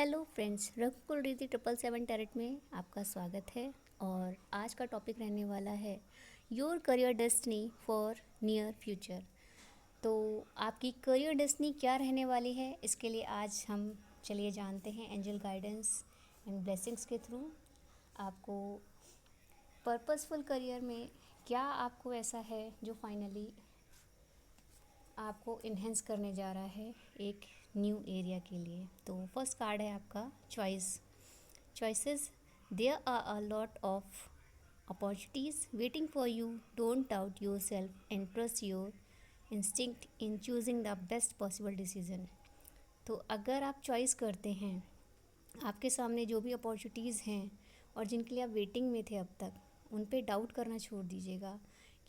Hello friends, रघुकुल रीति 777 tarot में आपका स्वागत है। और आज का टॉपिक रहने वाला है your career destiny for near future. तो आपकी करियर डेस्टिनी क्या रहने वाली है, इसके लिए आज हम चलिए जानते हैं एंजल गाइडेंस एंड ब्लेसिंग्स के थ्रू आपको पर्पसफुल करियर में क्या आपको ऐसा है जो फाइनली आपको इन्हेंस करने जा रहा है एक न्यू एरिया के लिए। तो फर्स्ट कार्ड है आपका choices. There are a lot of opportunities waiting for you. Don't doubt yourself and trust your instinct in choosing the best possible decision. तो अगर आप चॉइस करते हैं, आपके सामने जो भी अपॉर्चुनिटीज़ हैं और जिनके लिए आप वेटिंग में थे अब तक, उन पे डाउट करना छोड़ दीजिएगा।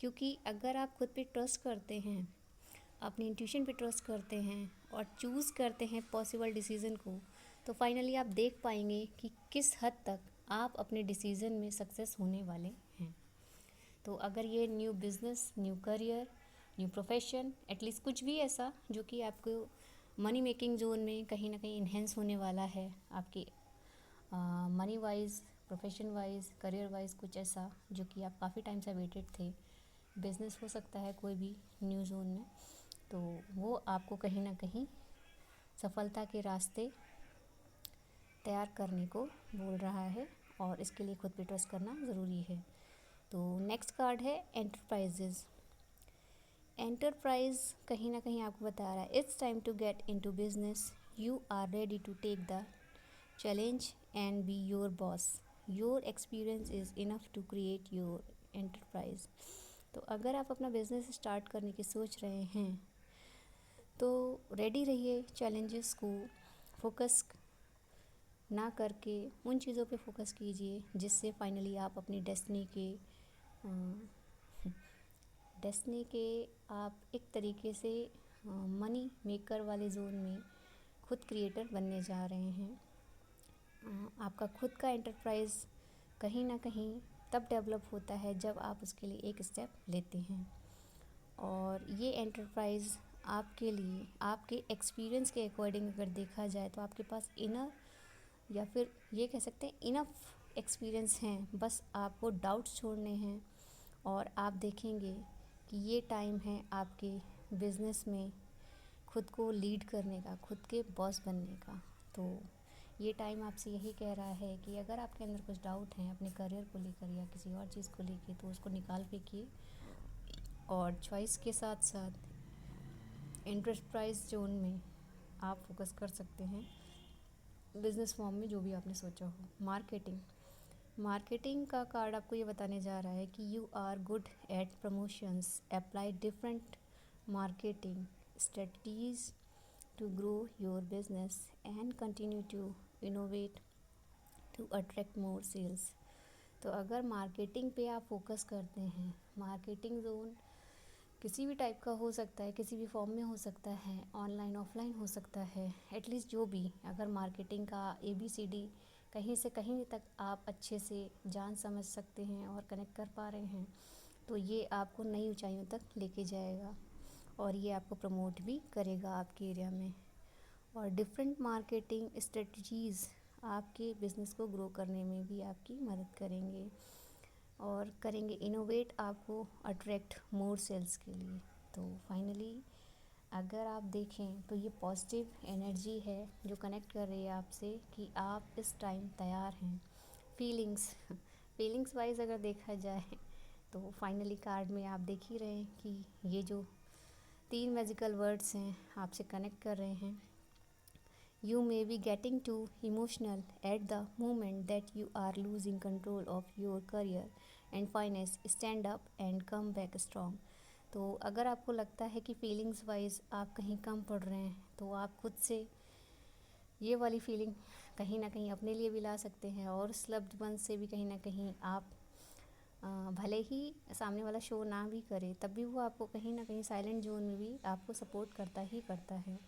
क्योंकि अगर आप खुद पे ट्रस्ट करते हैं, अपनी इंट्यूशन पे ट्रस्ट करते हैं और चूज़ करते हैं पॉसिबल डिसीज़न को, तो फाइनली आप देख पाएंगे कि किस हद तक आप अपने डिसीज़न में सक्सेस होने वाले हैं। तो अगर ये new business, new career, new profession, at least कुछ भी ऐसा जो कि आपको मनी मेकिंग जोन में कहीं ना कहीं इन्हेंस होने वाला है, आपकी money wise, profession wise, career wise, कुछ ऐसा जो कि आप काफ़ी टाइम से वेटेड थे, बिज़नेस हो सकता है कोई भी न्यू जोन में, तो वो आपको कहीं ना कहीं सफलता के रास्ते तैयार करने को बोल रहा है और इसके लिए खुद पे ट्रस्ट करना ज़रूरी है। तो नेक्स्ट कार्ड है एंटरप्राइजेज़। एंटरप्राइज कहीं ना कहीं आपको बता रहा है it's time to get into business. You are ready to take the challenge and be your boss. Your experience is enough to create your enterprise. तो अगर आप अपना बिजनेस स्टार्ट करने की सोच रहे हैं तो रेडी रहिए चैलेंजेस को फोकस ना करके उन चीज़ों पे फोकस कीजिए जिससे फाइनली आप अपनी डेस्टिनी के आप एक तरीके से मनी मेकर वाले जोन में खुद क्रिएटर बनने जा रहे हैं। आपका खुद का एंटरप्राइज कहीं ना कहीं तब डेवलप होता है जब आप उसके लिए एक स्टेप लेते हैं। और ये एंटरप्राइज आपके लिए, आपके एक्सपीरियंस के अकॉर्डिंग अगर देखा जाए तो आपके पास इनर, या फिर ये कह सकते हैं इनफ एक्सपीरियंस हैं, बस आपको डाउट्स छोड़ने हैं और आप देखेंगे कि ये टाइम है आपके बिज़नेस में खुद को लीड करने का, खुद के बॉस बनने का। तो ये टाइम आपसे यही कह रहा है कि अगर आपके अंदर कुछ डाउट हैं अपने करियर को लेकर या किसी और चीज़ को लेकर, तो उसको निकाल फेंकिए और चॉइस के साथ साथ एंटरप्राइज जोन में आप फोकस कर सकते हैं, बिज़नेस फॉर्म में जो भी आपने सोचा हो। मार्केटिंग का कार्ड आपको ये बताने जा रहा है कि you are good at promotions. Apply different marketing strategies to grow your business and continue to innovate to attract more sales. तो अगर मार्केटिंग पे आप फोकस करते हैं, मार्केटिंग जोन किसी भी टाइप का हो सकता है, किसी भी फॉर्म में हो सकता है, ऑनलाइन ऑफलाइन हो सकता है, एटलीस्ट जो भी, अगर मार्केटिंग का ABCD कहीं से कहीं तक आप अच्छे से जान समझ सकते हैं और कनेक्ट कर पा रहे हैं, तो ये आपको नई ऊंचाइयों तक लेके जाएगा और ये आपको प्रमोट भी करेगा आपके एरिया में। और डिफरेंट मार्केटिंग स्ट्रेटजीज़ आपके बिज़नेस को ग्रो करने में भी आपकी मदद करेंगे और करेंगे इनोवेट आपको अट्रैक्ट मोर सेल्स के लिए। तो फाइनली अगर आप देखें तो ये पॉजिटिव एनर्जी है जो कनेक्ट कर रही है आपसे कि आप इस टाइम तैयार हैं। फीलिंग्स वाइज अगर देखा जाए तो फाइनली कार्ड में आप देख ही रहे हैं कि ये जो 3 मैजिकल वर्ड्स हैं आपसे कनेक्ट कर रहे हैं। You may be getting too emotional at the moment that you are losing control of your career and finance. Stand up and come back strong. तो अगर आपको लगता है कि फीलिंग्स वाइज आप कहीं कम पड़ रहे हैं, तो आप खुद से ये वाली फीलिंग कहीं ना कहीं अपने लिए भी ला सकते हैं और उस लव्ड वन से भी कहीं ना कहीं आप भले ही सामने वाला शो ना भी करे, तब भी वो आपको कहीं ना कहीं साइलेंट जोन में भी आपको सपोर्ट करता ही करता है।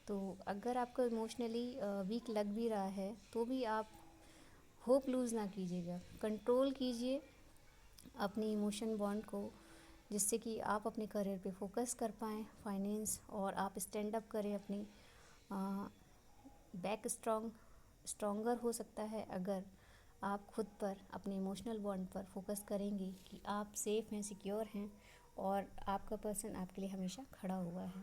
तो अगर आपको इमोशनली वीक लग भी रहा है तो भी आप होप लूज़ ना कीजिएगा, कंट्रोल कीजिए अपनी इमोशन बॉन्ड को, जिससे कि आप अपने करियर पे फोकस कर पाएँ, फाइनेंस, और आप स्टैंड अप करें अपनी बैक स्ट्रॉन्ग स्ट्रॉन्गर हो सकता है अगर आप खुद पर, अपने इमोशनल बॉन्ड पर फोकस करेंगे कि आप सेफ़ हैं, सिक्योर हैं और आपका पर्सन आपके लिए हमेशा खड़ा हुआ है।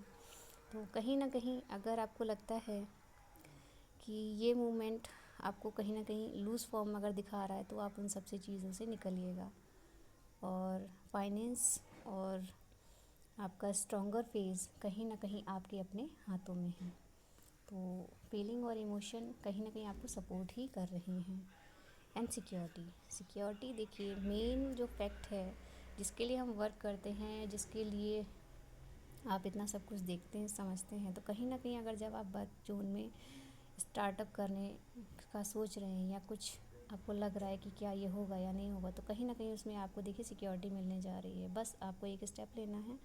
तो कहीं ना कहीं अगर आपको लगता है कि ये मूवमेंट आपको कहीं ना कहीं लूज़ फॉर्म अगर दिखा रहा है, तो आप उन सब से चीज़ों से निकलिएगा और फाइनेंस और आपका स्ट्रॉन्गर फेज़ कहीं ना कहीं आपके अपने हाथों में है। तो फीलिंग और इमोशन कहीं ना कहीं आपको सपोर्ट ही कर रहे हैं। एंड सिक्योरिटी देखिए, मेन जो फैक्ट है जिसके लिए हम वर्क करते हैं, जिसके लिए आप इतना सब कुछ देखते हैं, समझते हैं, तो कहीं ना कहीं अगर जब आप बात जोन में स्टार्टअप करने का सोच रहे हैं या कुछ आपको लग रहा है कि क्या ये होगा या नहीं होगा, तो कहीं ना कहीं उसमें आपको देखिए सिक्योरिटी मिलने जा रही है। बस आपको एक स्टेप लेना है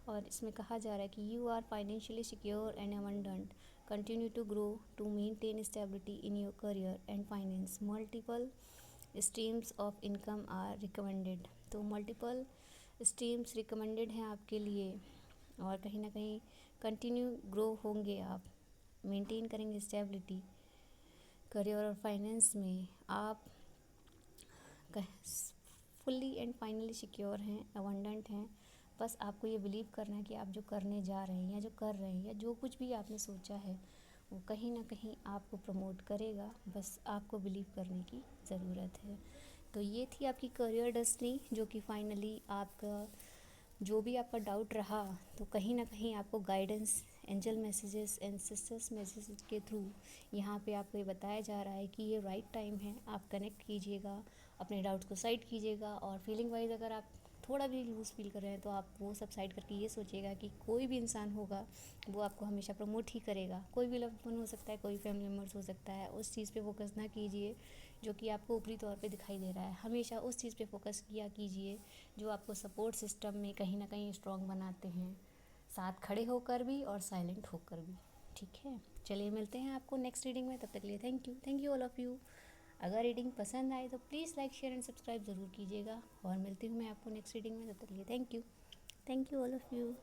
और इसमें कहा जा रहा है कि you are financially secure and abundant, continue to grow to maintain stability in your career and finance, multiple streams of income are recommended. तो मल्टीपल स्ट्रीम्स रिकमेंडेड हैं आपके लिए और कहीं ना कहीं कंटिन्यू ग्रो होंगे आप, मेंटेन करेंगे स्टेबिलिटी करियर और फाइनेंस में। आप फुल्ली एंड फाइनली सिक्योर हैं, अबंडेंट हैं। बस आपको ये बिलीव करना है कि आप जो करने जा रहे हैं या जो कर रहे हैं या जो कुछ भी आपने सोचा है वो कहीं ना कहीं आपको प्रमोट करेगा। बस आपको बिलीव करने की ज़रूरत है। तो ये थी आपकी करियर डेस्टिनी, जो कि फाइनली आपका जो भी आपका डाउट रहा, तो कहीं ना कहीं आपको guidance, angel messages and sisters messages के थ्रू यहाँ पे आपको ये बताया जा रहा है कि ये राइट टाइम है। आप कनेक्ट कीजिएगा, अपने डाउट्स को साइड कीजिएगा और फीलिंग वाइज अगर आप थोड़ा भी लूज़ फील कर रहे हैं तो आप वो सब साइड करके ये सोचिएगा कि कोई भी इंसान होगा वो आपको हमेशा प्रमोट ही करेगा। कोई भी लव्ड वन हो सकता है, कोई फैमिली मेम्बर्स हो सकता है, उस चीज़ पे फोकस ना कीजिए जो कि आपको ऊपरी तौर पे दिखाई दे रहा है। हमेशा उस चीज़ पे फोकस किया कीजिए जो आपको सपोर्ट सिस्टम में कहीं ना कहीं स्ट्रॉन्ग बनाते हैं, साथ खड़े होकर भी और साइलेंट होकर भी। ठीक है, चलिए मिलते हैं आपको नेक्स्ट रीडिंग में। तब तक के लिए thank you all of you. अगर रीडिंग पसंद आए तो please like, share and subscribe ज़रूर कीजिएगा और मिलती हूँ मैं आपको नेक्स्ट रीडिंग में। तब तक के लिए thank you all of you.